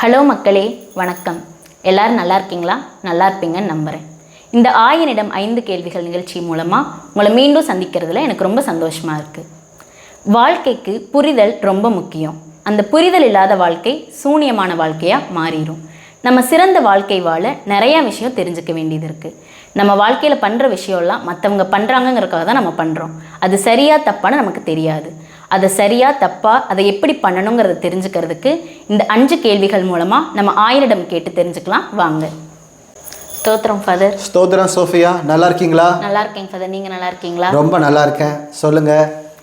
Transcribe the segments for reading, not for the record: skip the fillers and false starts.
Hello மக்களே, வணக்கம். எல்லாரும் நல்லா இருக்கீங்களா? நல்லா இருப்பீங்கன்னு நம்புகிறேன். இந்த 5 கேள்விகள் நிகழ்ச்சி மூலமாக உங்களை மீண்டும் சந்திக்கிறதுல எனக்கு ரொம்ப சந்தோஷமாக இருக்குது. வாழ்க்கைக்கு புரிதல் ரொம்ப முக்கியம். அந்த புரிதல் இல்லாத வாழ்க்கை சூனியமான வாழ்க்கையாக மாறிடும். நம்ம சிறந்த வாழ்க்கை வாழ நிறையா விஷயம் தெரிஞ்சுக்க வேண்டியது இருக்குது. நம்ம வாழ்க்கையில் பண்ணுற விஷயம்லாம் மற்றவங்க பண்ணுறாங்கங்கிறதுக்காக தான் நம்ம பண்ணுறோம். அது சரியா தப்பான்னு நமக்கு தெரியாது. அதை சரியா தப்பா அதை எப்படி பண்ணணுங்கிறத தெரிஞ்சுக்கிறதுக்கு இந்த 5 கேள்விகள் மூலமாக நம்ம ஆயனிடம் கேட்டு தெரிஞ்சுக்கலாம். வாங்க. ஸ்தோத்திரம் ஃபாதர். ஸ்தோத்திரம் சோஃபியா. நல்லா இருக்கீங்களா? நல்லா இருக்கேங்க ஃபாதர். நீங்கள் நல்லா இருக்கீங்களா? ரொம்ப நல்லா இருக்கேன். சொல்லுங்க.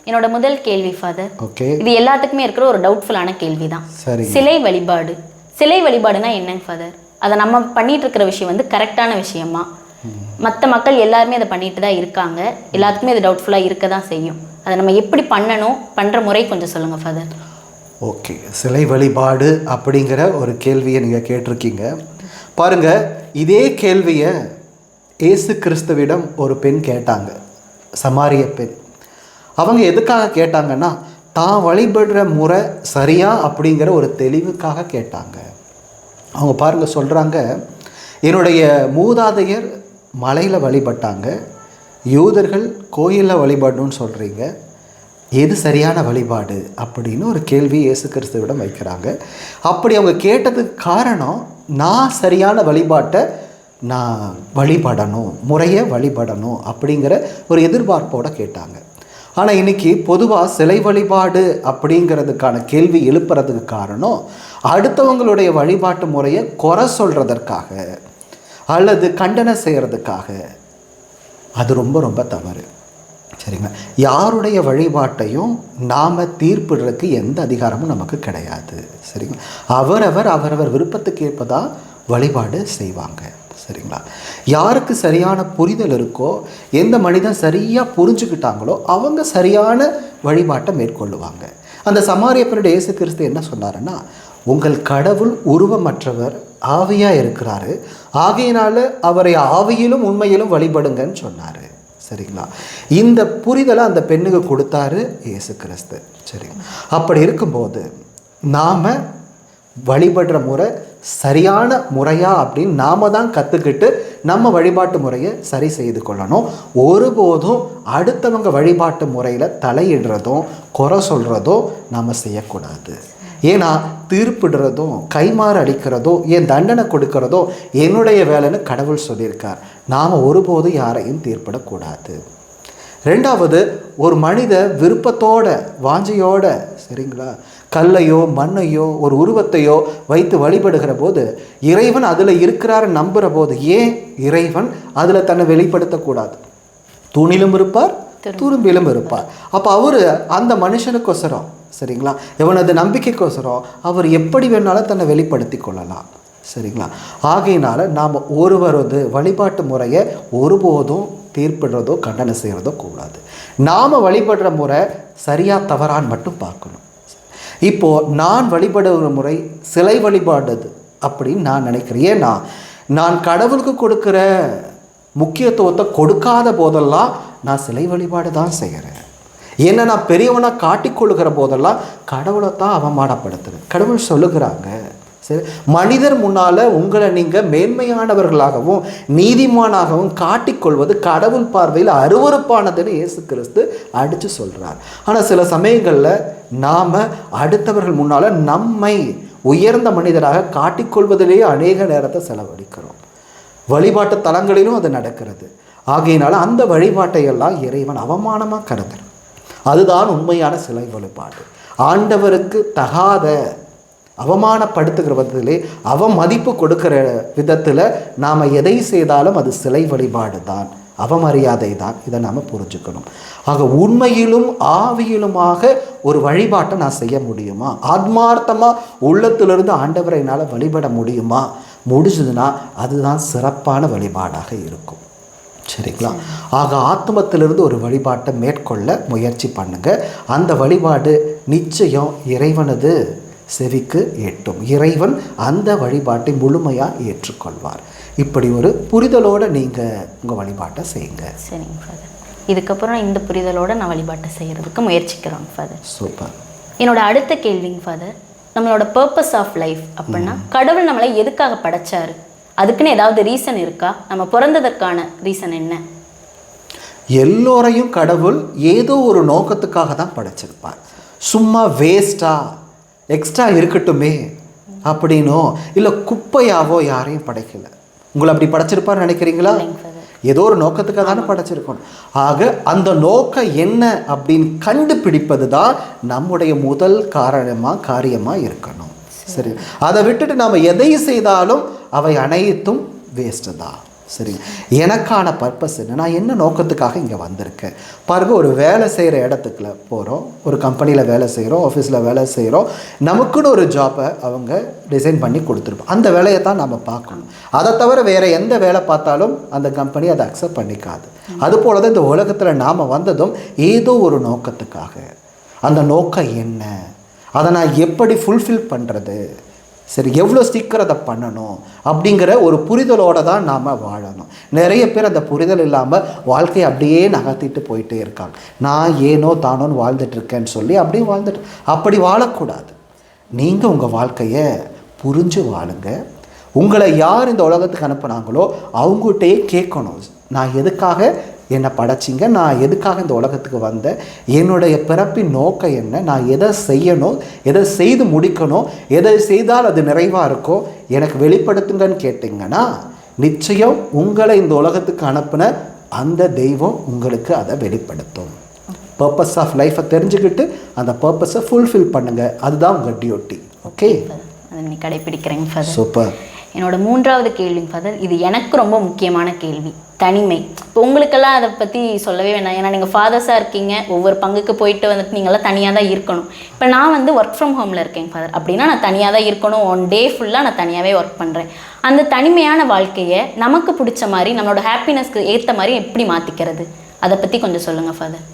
என்னோட முதல் கேள்வி ஃபாதர், ஓகே, இது எல்லாத்துக்குமே இருக்கிற ஒரு டவுட்ஃபுல்லான கேள்வி தான். சரி. சிலை வழிபாடு. சிலை வழிபாடுனா என்னங்க ஃபாதர்? அதை நம்ம பண்ணிட்டு இருக்கிற விஷயம் வந்து கரெக்டான விஷயமா? மற்ற மக்கள் எல்லாருமே அதை பண்ணிட்டு தான் இருக்காங்க. எல்லாத்துக்குமே அது டவுட்ஃபுல்லாக இருக்க தான் செய்யும். அதை நம்ம எப்படி பண்ணணும், பண்ணுற முறை கொஞ்சம் சொல்லுங்கள் ஃபாதர். ஓகே, சிலை வழிபாடு அப்படிங்கிற ஒரு கேள்வியை நீங்கள் கேட்டிருக்கீங்க. பாருங்க, இதே கேள்வியை இயேசு கிறிஸ்துவிடம் ஒரு பெண் கேட்டாங்க, சமாரிய பெண். அவங்க எதுக்காக கேட்டாங்கன்னா, தான் வழிபடுற முறை சரியா அப்படிங்கிற ஒரு தெளிவுக்காக கேட்டாங்க. அவங்க பாருங்கள் சொல்கிறாங்க, என்னுடைய மூதாதையர் மலையில் வழிபட்டாங்க, யூதர்கள் கோயிலில் வழிபாடுன்னு சொல்கிறீங்க, எது சரியான வழிபாடு அப்படின்னு ஒரு கேள்வி இயேசு கிறிஸ்துவிடம் வைக்கிறாங்க. அப்படி அவங்க கேட்டதுக்கு காரணம், நான் சரியான வழிபாட்டை நான் வழிபடணும், முறையை வழிபடணும் அப்படிங்கிற ஒரு எதிர்பார்ப்போடு கேட்டாங்க. ஆனால் இன்றைக்கி பொதுவாக சிலை வழிபாடு அப்படிங்கிறதுக்கான கேள்வி எழுப்புறதுக்கு காரணம், அடுத்தவங்களுடைய வழிபாட்டு முறையை குறை சொல்கிறதற்காக அல்லது கண்டனம் செய்கிறதுக்காக. அது ரொம்ப ரொம்ப தவறு. சரிங்களா? யாருடைய வழிபாட்டையும் நாம் தீர்ப்பிடுறதுக்கு எந்த அதிகாரமும் நமக்கு கிடையாது. சரிங்களா? அவரவர் விருப்பத்துக்கு ஏற்பதான் வழிபாடு செய்வாங்க. சரிங்களா? யாருக்கு சரியான புரிதல் இருக்கோ, எந்த மனிதன் சரியாக புரிஞ்சுக்கிட்டாங்களோ அவங்க சரியான வழிபாட்டை மேற்கொள்ளுவாங்க. அந்த சமாரிய பெண்ணுடைய இயேசு கிறிஸ்து என்ன சொன்னாருன்னா, உங்கள் கடவுள் உருவமற்றவர், ஆவியாக இருக்கிறாரு, ஆகையினால அவரை ஆவியிலும் உண்மையிலும் வழிபடுங்கன்னு சொன்னார். சரிங்களா? இந்த புரிதலை அந்த பெண்ணுக்கு கொடுத்தாரு இயேசு கிறிஸ்து. சரிங்களா? அப்படி இருக்கும்போது நாம் வழிபடுற முறை சரியான முறையா அப்படின்னு நாம் தான் கற்றுக்கிட்டு நம்ம வழிபாட்டு முறையை சரி செய்து கொள்ளணும். ஒருபோதும் அடுத்தவங்க வழிபாட்டு முறையில் தலையிடுறதும் குறை சொல்கிறதும் நாம் செய்யக்கூடாது. ஏன்னா தீர்ப்பிடுறதும் கைமாறு அளிக்கிறதோ ஏன் தண்டனை கொடுக்கிறதோ என்னுடைய வேலைன்னு கடவுள் சொல்லியிருக்கார். நாம் ஒருபோதும் யாரையும் தீர்ப்பிடக்கூடாது. ரெண்டாவது, ஒரு மனித விருப்பத்தோட வாஞ்சையோட, சரிங்களா, கல்லையோ மண்ணையோ ஒரு உருவத்தையோ வைத்து வழிபடுகிற போது இறைவன் அதில் இருக்கிறார் நம்புகிற போது, ஏன் இறைவன் அதில் தன்னை வெளிப்படுத்தக்கூடாது? தூணிலும் இருப்பார், துரும்பிலும் இருப்பார். அப்போ அவர் அந்த மனுஷனுக்கோசரம், சரிங்களா, எவனது நம்பிக்கைக்கோசரம் அவர் எப்படி வேணாலும் தன்னை வெளிப்படுத்தி கொள்ளலாம். சரிங்களா? ஆகையினால நாம் ஒருவரது வழிபாட்டு முறையை ஒருபோதும் தீர்ப்பிடுறதோ கண்டனம் செய்கிறதோ கூடாது. நாம் வழிபடுற முறை சரியா தவறான்னு மட்டும் பார்க்கணும். இப்போது நான் வழிபடுகிற முறை சிலை வழிபாடுது அப்படின்னு நான் நினைக்கிறேன். ஏன்னா நான் கடவுளுக்கு கொடுக்குற முக்கியத்துவத்தை கொடுக்காத போதெல்லாம் நான் சிலை வழிபாடு தான் செய்கிறேன். ஏன்னா நான் பெரியவனாக காட்டிக்கொள்ளுகிற போதெல்லாம் கடவுளை தான் அவமானப்படுத்துகிறேன். கடவுள் சொல்லுகிறாங்க, சரி, மனிதர் முன்னால் உங்களை நீங்கள் மேன்மையானவர்களாகவும் நீதிமானாகவும் காட்டிக்கொள்வது கடவுள் பார்வையில் அருவருப்பானதுன்னு இயேசு கிறிஸ்து அடித்து சொல்கிறார். ஆனால் சில சமயங்களில் நாம் அடுத்தவர்கள் முன்னால் நம்மை உயர்ந்த மனிதராக காட்டிக்கொள்வதிலேயே அநேக நேரத்தை செலவழிக்கிறோம். வழிபாட்டு தலங்களிலும் அது நடக்கிறது. ஆகையினால அந்த வழிபாட்டையெல்லாம் இறைவன் அவமானமாக கருதுகிறார். அதுதான் உண்மையான சிலை வழிபாடு. ஆண்டவருக்கு தகாத அவமானப்படுத்துகிற விதத்திலே அவமதிப்பு கொடுக்கிற விதத்தில் நாம் எதை செய்தாலும் அது சிலை வழிபாடு தான், அவமரியாதை தான். இதை நாம் புரிஞ்சுக்கணும். ஆக உண்மையிலும் ஆவியிலுமாக ஒரு வழிபாட்டை நான் செய்ய முடியுமா? ஆத்மார்த்தமாக உள்ளத்திலிருந்து ஆண்டவரை என்னால் வழிபட முடியுமா? முடிஞ்சதுன்னா அதுதான் சிறப்பான வழிபாடாக இருக்கும். சரிங்களா? ஆக ஆத்மத்திலிருந்து ஒரு வழிபாட்டை மேற்கொள்ள முயற்சி பண்ணுங்க. அந்த வழிபாடு நிச்சயம் இறைவனது செவிக்கு எட்டும். இறைவன் அந்த வழிபாட்டை முழுமையாக ஏற்றுக்கொள்வார். இப்படி ஒரு புரிதலோடு நீங்கள் உங்கள் வழிபாட்டை செய்யுங்க. சரிங்க ஃபாதர். இதுக்கப்புறம் இந்த புரிதலோடு நான் வழிபாட்டை செய்கிறதுக்கு முயற்சிக்கிறோம் ஃபாதர். சூப்பர். என்னோட அடுத்த கேள்விங்க ஃபாதர், நம்மளோட பர்பஸ் ஆஃப் லைஃப் அப்படின்னா கடவுள் நம்மளை எதுக்காக படைச்சாரு? அதுக்குன்னு ஏதாவது ரீசன் இருக்கா? நம்ம பிறந்ததற்கான ரீசன் என்ன? எல்லோரையும் கடவுள் ஏதோ ஒரு நோக்கத்துக்காக தான் படைச்சிருப்பார். சும்மா வேஸ்டா எக்ஸ்ட்ரா இருக்கட்டுமே அப்படின்னோ இல்லை குப்பையாவோ யாரையும் படைக்கல. உங்களை அப்படி படைச்சிருப்பான்னு நினைக்கிறீங்களா? ஏதோ ஒரு நோக்கத்துக்காக தானே படைச்சிருக்கணும். ஆக அந்த நோக்கம் என்ன அப்படின்னு கண்டுபிடிப்பது தான் நம்முடைய முதல் காரியமாக இருக்கணும். சரி, அதை விட்டுட்டு நாம் எதை செய்தாலும் அவை அனைத்தும் வேஸ்ட்டு தான். சரி, எனக்கான பர்பஸ் என்ன, நான் என்ன நோக்கத்துக்காக இங்கே வந்திருக்கேன் பாருங்க. ஒரு வேலை செய்கிற இடத்துக்குள்ள போகிறோம், ஒரு கம்பெனியில் வேலை செய்கிறோம், ஆஃபீஸில் வேலை செய்கிறோம். நமக்குன்னு ஒரு ஜாப்பை அவங்க டிசைன் பண்ணி கொடுத்துருப்போம். அந்த வேலையை தான் நம்ம பார்க்கணும். அதை தவிர வேறு எந்த வேலை பார்த்தாலும் அந்த கம்பெனி அதை அக்செப்ட் பண்ணிக்காது. அதுபோல தான் இந்த உலகத்தில் நாம் வந்ததும் ஏதோ ஒரு நோக்கத்துக்காக. அந்த நோக்கம் என்ன, அதை நான் எப்படி ஃபுல்ஃபில் பண்ணுறது, சரி எவ்வளோ சீக்கிரம் அதை பண்ணணும் அப்படிங்கிற ஒரு புரிதலோடு தான் நாம் வாழணும். நிறைய பேர் அந்த புரிதல் இல்லாமல் வாழ்க்கையை அப்படியே நகர்த்திட்டு போயிட்டே இருக்காங்க. நான் ஏனோ தானோன்னு வாழ்ந்துட்டுருக்கேன்னு சொல்லி அப்படியே அப்படி வாழக்கூடாது. நீங்கள் உங்கள் வாழ்க்கையை புரிஞ்சு வாழுங்க. உங்களை யார் இந்த உலகத்துக்கு அனுப்புனாங்களோ அவங்ககிட்டயே கேட்கணும், நான் எதுக்காக என்னை படைச்சிங்க, நான் எதுக்காக இந்த உலகத்துக்கு வந்தேன், என்னுடைய பிறப்பின் நோக்கம் என்ன, நான் எதை செய்யணும், எதை செய்து முடிக்கணும், எதை செய்தால் அது நிறைவாக இருக்கோ எனக்கு வெளிப்படுத்துங்கன்னு கேட்டிங்கன்னா நிச்சயம் உங்களை இந்த உலகத்துக்கு அனுப்பின அந்த தெய்வம் உங்களுக்கு அதை வெளிப்படுத்தும். பர்பஸ் ஆஃப் லைஃப்பை தெரிஞ்சுக்கிட்டு அந்த பர்பஸை ஃபுல்ஃபில் பண்ணுங்கள். அதுதான் உங்கள் டியூட்டி. ஓகே, அதை நீ கடைப்பிடிக்கிறேங்க ஃபாதர். சூப்பர். என்னோட 3வது கேள்வி ஃபாதர், இது எனக்கு ரொம்ப முக்கியமான கேள்வி. தனிமை. இப்போ உங்களுக்கெல்லாம் அதை பற்றி சொல்லவே வேண்டாம், ஏன்னா நீங்கள் ஃபாதர்ஸாக இருக்கீங்க. ஒவ்வொரு பங்குக்கு போயிட்டு வந்துட்டு நீங்களாம் தனியாக தான் இருக்கணும். இப்போ நான் வந்து ஒர்க் ஃப்ரம் ஹோமில் இருக்கேன் ஃபாதர். அப்படின்னா நான் தனியாக தான் இருக்கணும். 1 டே ஃபுல்லாக நான் தனியாகவே ஒர்க் பண்ணுறேன். அந்த தனிமையான வாழ்க்கையை நமக்கு பிடிச்ச மாதிரி, நம்மளோட ஹாப்பினஸ்க்கு ஏற்ற மாதிரி எப்படி மாற்றிக்கிறது, அதை பற்றி கொஞ்சம் சொல்லுங்கள் ஃபாதர்.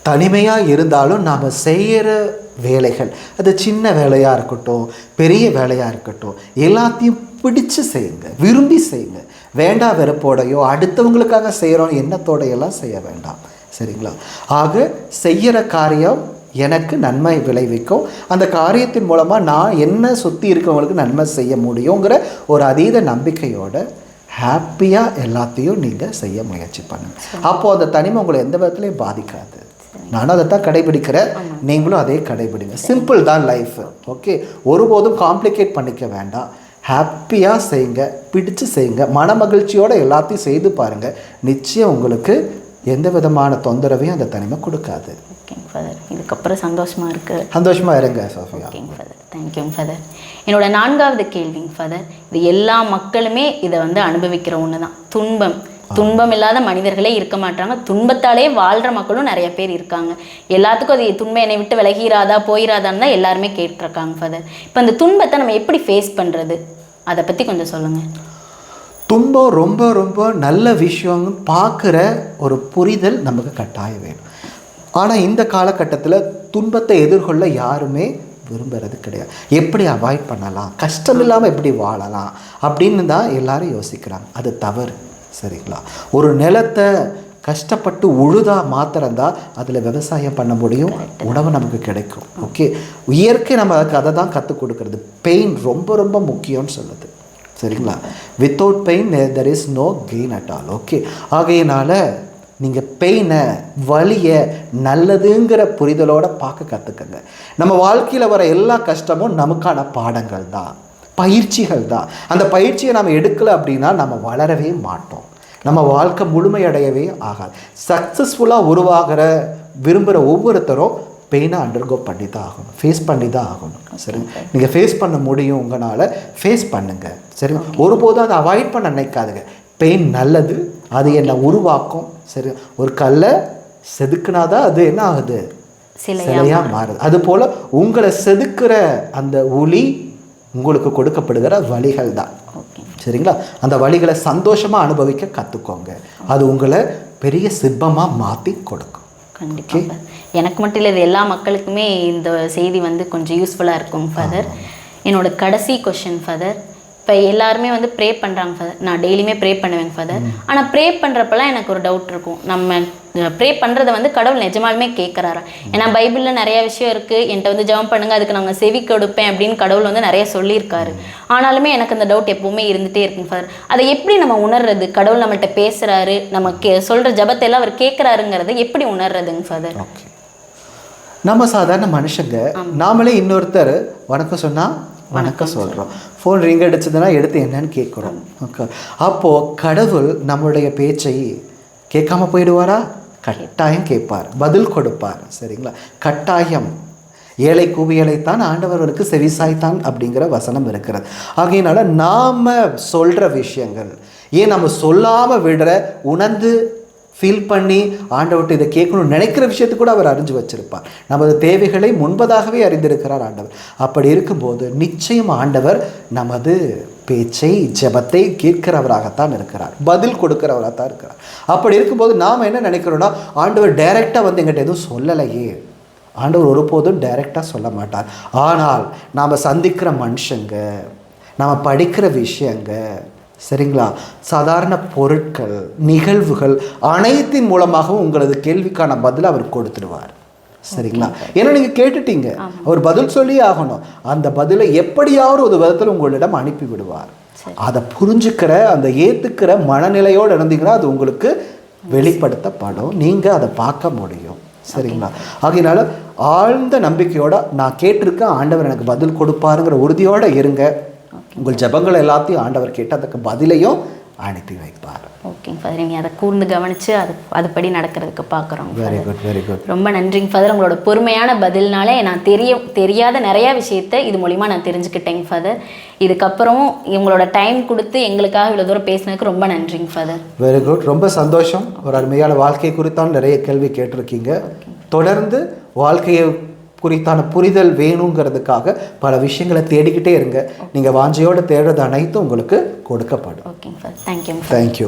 தனிமையாக இருந்தாலும் நாம் செய்கிற வேலைகள், அது சின்ன வேலையாக இருக்கட்டும், பெரிய வேலையாக இருக்கட்டும், எல்லாத்தையும் பிடிச்சு செய்யுங்க, விரும்பி செய்யுங்க. வேண்டாம் வெறுப்போடையோ அடுத்தவங்களுக்காக செய்கிறோம் எண்ணத்தோடையெல்லாம் செய்ய வேண்டாம். சரிங்களா? ஆக செய்கிற காரியம் எனக்கு நன்மை விளைவிக்கும், அந்த காரியத்தின் மூலமாக நான் என்ன சுற்றி இருக்கவங்களுக்கு நன்மை செய்ய முடியுங்கிற ஒரு அதீத நம்பிக்கையோட ஹாப்பியாக எல்லாத்தையும் நீங்கள் செய்ய முயற்சி பண்ணுங்கள். அப்போது அந்த தனிமை உங்களை எந்த விதத்துலையும் பாதிக்காது. நானும் அதை தான் கடைபிடிக்கிறேன், நீங்களும் அதே கடைபிடிங்க. சிம்பிள் தான் லைஃப். ஓகே, ஒருபோதும் காம்ப்ளிகேட் பண்ணிக்க வேண்டாம். ஹாப்பியாக செய்யுங்க, பிடிச்சு செய்யுங்க, மன மகிழ்ச்சியோடு எல்லாத்தையும் செய்து பாருங்கள். நிச்சயம் உங்களுக்கு எந்த விதமான தொந்தரவையும் அந்த தனிமை கொடுக்காது. ஓகேங்க ஃபாதர், இதுக்கப்புறம் சந்தோஷமாக இருக்குது. சந்தோஷமாக இருங்க சோஃபியா. ஓகேங்க ஃபாதர், தேங்க்யூங்க ஃபாதர். என்னோட 4வது கேள்விங்க ஃபாதர், இது எல்லா மக்களுமே இதை வந்து அனுபவிக்கிற ஒன்று தான். துன்பம். துன்பம் இல்லாத மனிதர்களே இருக்க மாட்டாங்க. துன்பத்தாலே வாழ்கிற மக்களும் நிறைய பேர் இருக்காங்க. எல்லாத்துக்கும் அது துன்பம் என்னை விட்டு விலகிறாதா போயிடாதான்னு தான் எல்லாருமே கேட்டிருக்காங்க ஃபாதர். இப்போ அந்த துன்பத்தை நம்ம எப்படி ஃபேஸ் பண்ணுறது, அதை பற்றி கொஞ்சம் சொல்லுங்கள். துன்பம் ரொம்ப ரொம்ப நல்ல விஷயம்னு பார்க்குற ஒரு புரிதல் நமக்கு கட்டாயம் வேணும். ஆனால் இந்த காலகட்டத்தில் துன்பத்தை எதிர்கொள்ள யாருமே விரும்புறது கிடையாது. எப்படி அவாய்ட் பண்ணலாம், கஷ்டம் இல்லாமல் எப்படி வாழலாம் அப்படின்னு தான் எல்லாரும் யோசிக்கிறாங்க. அது தவறு. சரிங்களா? ஒரு நிலத்தை கஷ்டப்பட்டு உழுதா மாத்திரம்தான் அதில் விவசாயம் பண்ண முடியும், உணவு நமக்கு கிடைக்கும். ஓகே, இயற்கை நம்ம அதை தான் கற்றுக் கொடுக்கறது. பெயின் ரொம்ப ரொம்ப முக்கியம்னு சொல்லுது. சரிங்களா? Without pain there is no gain at all. Okay, ஆகையினால நீங்கள் பெயினை, வலியை நல்லதுங்கிற புரிதலோடு பார்க்க கற்றுக்கங்க. நம்ம வாழ்க்கையில் வர எல்லா கஷ்டமும் நமக்கான பாடங்கள் தான், பயிற்சிகள் தான். அந்த பயிற்சியை நம்ம எடுக்கலை அப்படின்னா நம்ம வளரவே மாட்டோம், நம்ம வாழ்க்கை முழுமையடையவே ஆகாது. சக்ஸஸ்ஃபுல்லாக உருவாகிற விரும்புகிற ஒவ்வொருத்தரும் பெயினை அண்டர்கோ பண்ணி தான் ஆகணும், ஃபேஸ் பண்ணி தான் ஆகணும். சரி, நீங்கள் ஃபேஸ் பண்ண முடியும், உங்களால் ஃபேஸ் பண்ணுங்கள். சரி, ஒருபோதும் அதை அவாய்ட் பண்ண நினைக்காதுங்க. பெயின் நல்லது, அது என்னை உருவாக்கும். சரி, ஒரு கல்லை செதுக்குனாதான் அது என்ன ஆகுது, சிலையாக மாறுது. அதுபோல் உங்களை செதுக்கிற அந்த ஒளி உங்களுக்கு கொடுக்கப்படுகிற வழிகள் தான். சரிங்களா? அந்த வழிகளை சந்தோஷமாக அனுபவிக்க கற்றுக்கோங்க. அது உங்களை பெரிய சிற்பமாக மாற்றி கொடுக்கும். கண்டிப்பாக. எனக்கு மட்டும் இல்லை, இது எல்லா மக்களுக்குமே இந்த செய்தி வந்து கொஞ்சம் யூஸ்ஃபுல்லாக இருக்கும் ஃபாதர். என்னோட கடைசி கொஷின் ஃபாதர், இப்போ இப்போ எல்லாருமே வந்து ப்ரே பண்ணுறாங்க ஃபாதர், நான் டெய்லியுமே ப்ரே பண்ணுவேங்க ஃபாதர். ஆனால் ப்ரே பண்ணுறப்பெல்லாம் எனக்கு ஒரு டவுட் இருக்கும், நம்ம ப்ரே பண்ணுறதை வந்து கடவுள் நிஜமாலுமே கேட்குறாரா? ஏன்னா பைபிளில் நிறைய விஷயம் இருக்குது, என்கிட்ட வந்து ஜெபம் பண்ணுங்க அதுக்கு நாங்கள் செவி கொடுப்பேன் அப்படின்னு கடவுள் வந்து நிறைய சொல்லியிருக்காரு. ஆனாலுமே எனக்கு அந்த டவுட் எப்போவுமே இருந்துகிட்டே இருக்குங்க ஃபாதர். அதை எப்படி நம்ம உணர்றது? கடவுள் நம்மள்கிட்ட பேசுகிறாரு, நம்ம சொல்கிற ஜபத்தை எல்லாம் அவர் கேட்குறாருங்கிறத எப்படி உணர்றதுங்க ஃபாதர்? ஓகே, நம்ம சாதாரண மனுஷங்க, நாமளே இன்னொருத்தர் வணக்கம் சொன்னால் வணக்கம் சொல்கிறோம், ஃபோன் ரிங் அடிச்சதுன்னா எடுத்து என்னன்னு கேட்குறோம். ஓகே, அப்போது கடவுள் நம்மளுடைய பேச்சை கேட்காம போயிடுவாரா? கட்டாயம் கேட்பார், பதில் கொடுப்பார். சரிங்களா? கட்டாயம். ஏழை கூவியலைத்தான் ஆண்டவர்களுக்கு செவிசாய்த்தான் அப்படிங்கிற வசனம் இருக்கிறது. ஆகையினால நாம் சொல்கிற விஷயங்கள், ஏன் நம்ம சொல்லாமல் விடுற, உணர்ந்து ஃபீல் பண்ணி ஆண்டவர்கிட்ட இதை கேட்கணும்னு நினைக்கிற விஷயத்தை கூட அவர் அறிஞ்சு வச்சிருப்பார். நமது தேவைகளை முன்பதாகவே அறிந்திருக்கிறார் ஆண்டவர். அப்படி இருக்கும்போது நிச்சயம் ஆண்டவர் நமது பேச்சை, ஜெபத்தை கேட்கிறவராகத்தான் இருக்கிறார், பதில் கொடுக்கிறவராகத்தான் இருக்கிறார். அப்படி இருக்கும்போது நாம் என்ன நினைக்கிறோன்னா, ஆண்டவர் டைரெக்டாக வந்து எங்கிட்ட எதுவும் சொல்லலையே. ஆண்டவர் ஒருபோதும் டைரெக்டாக சொல்ல மாட்டார். ஆனால் நாம் சந்திக்கிற மனுஷங்க, நாம் படிக்கிற விஷயங்க, சரிங்களா, சாதாரண பொருட்கள், நிகழ்வுகள் அனைத்தின் மூலமாகவும் உங்களது கேள்விக்கான பதில் அவர் கொடுத்துடுவார். சரிங்களா? ஏன்னா நீங்கள் கேட்டுட்டீங்க, அவர் பதில் சொல்லி ஆகணும். அந்த பதிலை எப்படியாவது ஒரு விதத்தில் உங்களிடம் அனுப்பி விடுவார். அதை புரிஞ்சுக்கிற, அந்த ஏற்றுக்கிற மனநிலையோடு இருந்தீங்கன்னா அது உங்களுக்கு வெளிப்படுத்தப்படும், நீங்கள் அதை பார்க்க முடியும். சரிங்களா? ஆகையினால ஆழ்ந்த நம்பிக்கையோட நான் கேட்டிருக்கேன், ஆண்டவர் எனக்கு பதில் கொடுப்பாருங்கிற உறுதியோடு இருங்க. உங்கள் ஜபங்கள் எல்லாத்தையும் ஆண்டவர் கேட்டு அதுக்கு பதிலையும் அனுப்பி வைப்பார். ஓகேங்க ஃபாதர், நீங்கள் அதை கூர்ந்து கவனித்து அதுபடி நடக்கிறதுக்கு பார்க்குறோம். Very good, very good. ரொம்ப நன்றிங்க ஃபாதர். உங்களோட பொறுமையான பதில்னாலே நான் தெரியாத நிறையா விஷயத்தை இது மூலிமா நான் தெரிஞ்சுக்கிட்டேங்க ஃபாதர். இதுக்கப்புறமும் இவங்களோட டைம் கொடுத்து எங்களுக்காக இவ்வளோ தூரம் பேசினதுக்கு ரொம்ப நன்றிங்க ஃபாதர். வெரி குட், ரொம்ப சந்தோஷம். ஒரு அருமையான வாழ்க்கை குறித்தான் நிறைய கேள்வி கேட்டிருக்கீங்க. தொடர்ந்து வாழ்க்கையை குறித்தான புரிதல் வேணுங்கிறதுக்காக பல விஷயங்களை தேடிக்கிட்டே இருங்க. நீங்கள் வாஞ்சையோடு தேடுறது அனைத்தும் உங்களுக்கு கொடுக்கப்படும். ஓகேங்க சார், தேங்க்யூ. தேங்க்யூ.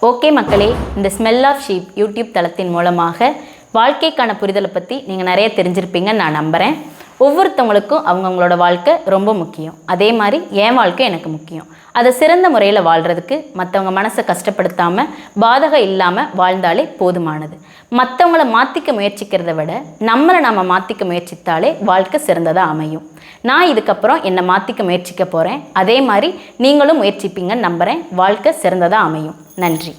ஓகே மக்களே, இந்த ஸ்மெல் ஆஃப் ஷீப் யூடியூப் தளத்தின் மூலமாக வாழ்க்கைக்கான புரிதலை பற்றி நீங்கள் நிறைய தெரிஞ்சிருப்பீங்கன்னு நான் நம்புகிறேன். ஒவ்வொருத்தவங்களுக்கும் அவங்கவுங்களோட வாழ்க்கை ரொம்ப முக்கியம். அதே மாதிரி என் வாழ்க்கை எனக்கு முக்கியம். அதை சிறந்த முறையில் வாழ்கிறதுக்கு மற்றவங்க மனசை கஷ்டப்படுத்தாமல், பாதகம் இல்லாமல் வாழ்ந்தாலே போதுமானது. மற்றவங்கள மாற்றிக்க முயற்சிக்கிறத விட நம்மளை நம்ம மாற்றிக்க முயற்சித்தாலே வாழ்க்கை சிறந்ததாக அமையும். நான் இதுக்கப்புறம் என்னை மாற்றிக்க முயற்சிக்க போகிறேன். அதே மாதிரி நீங்களும் முயற்சிப்பீங்கன்னு நம்புகிறேன். வாழ்க்கை சிறந்ததாக அமையும். நன்றி.